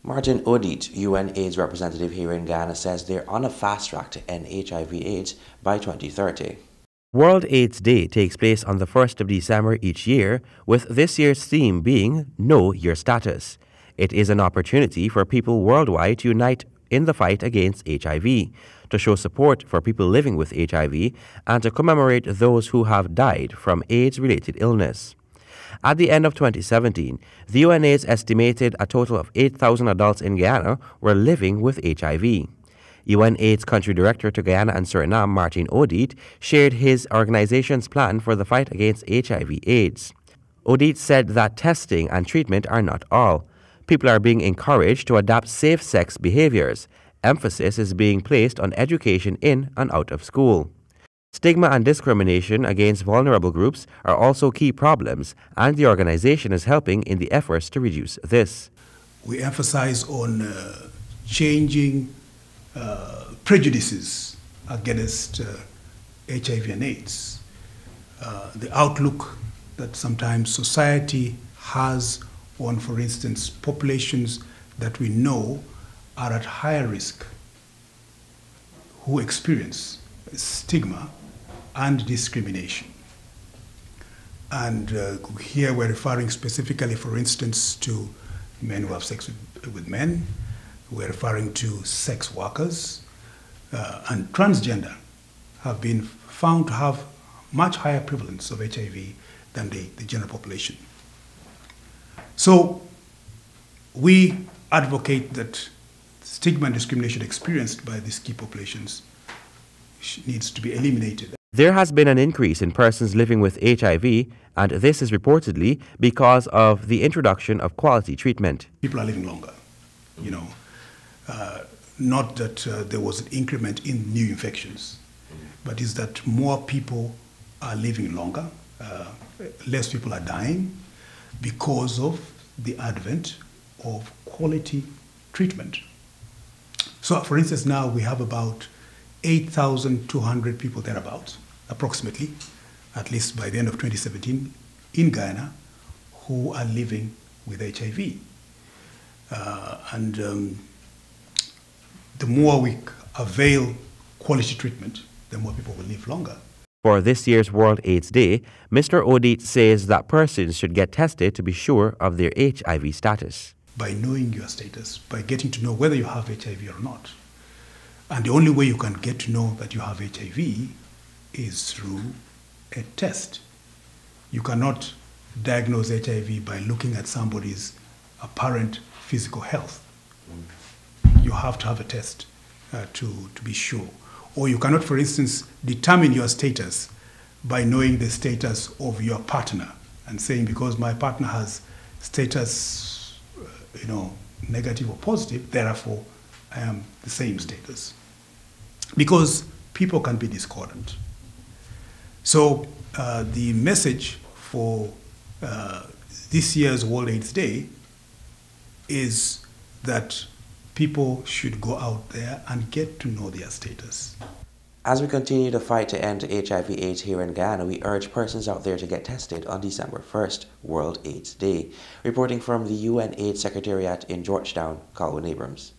Martin Odit, Unaids representative here in Guyana, says they're on a fast track to end HIV/AIDS by 2030. World AIDS Day takes place on the 1st of December each year, with this year's theme being Know Your Status. It is an opportunity for people worldwide to unite in the fight against HIV, to show support for people living with HIV, and to commemorate those who have died from AIDS-related illness. At the end of 2017, the Unaids estimated a total of 8,000 adults in Guyana were living with HIV. Unaids Country Director to Guyana and Suriname, Martin Odit, shared his organization's plan for the fight against HIV/AIDS. Odit said that testing and treatment are not all. People are being encouraged to adopt safe-sex behaviors. Emphasis is being placed on education in and out of school. Stigma and discrimination against vulnerable groups are also key problems, and the organization is helping in the efforts to reduce this. We emphasize on changing prejudices against HIV and AIDS. The outlook that sometimes society has on, for instance, populations that we know are at higher risk, who experience stigma and discrimination. And here we're referring specifically, for instance, to men who have sex with men. We're referring to sex workers, and transgender have been found to have much higher prevalence of HIV than the general population. So we advocate that stigma and discrimination experienced by these key populations needs to be eliminated. There has been an increase in persons living with HIV, and this is reportedly because of the introduction of quality treatment. People are living longer, not that there was an increment in new infections, but is that more people are living longer, less people are dying because of the advent of quality treatment. So, for instance, now we have about 8,200 people thereabouts, approximately, at least by the end of 2017, in Guyana, who are living with HIV. The more we avail quality treatment, the more people will live longer. For this year's World AIDS Day, Mr. Odit says that persons should get tested to be sure of their HIV status. By knowing your status, by getting to know whether you have HIV or not. And the only way you can get to know that you have HIV is through a test. You cannot diagnose HIV by looking at somebody's apparent physical health. You have to have a test to be sure. Or you cannot, for instance, determine your status by knowing the status of your partner and saying, because my partner has status, negative or positive, therefore I am the same status. Because people can be discordant. So the message for this year's World AIDS Day is that people should go out there and get to know their status. As we continue the fight to end HIV/AIDS here in Guyana, we urge persons out there to get tested on December 1st, World AIDS Day. Reporting from the UN AIDS Secretariat in Georgetown, Colin Abrams.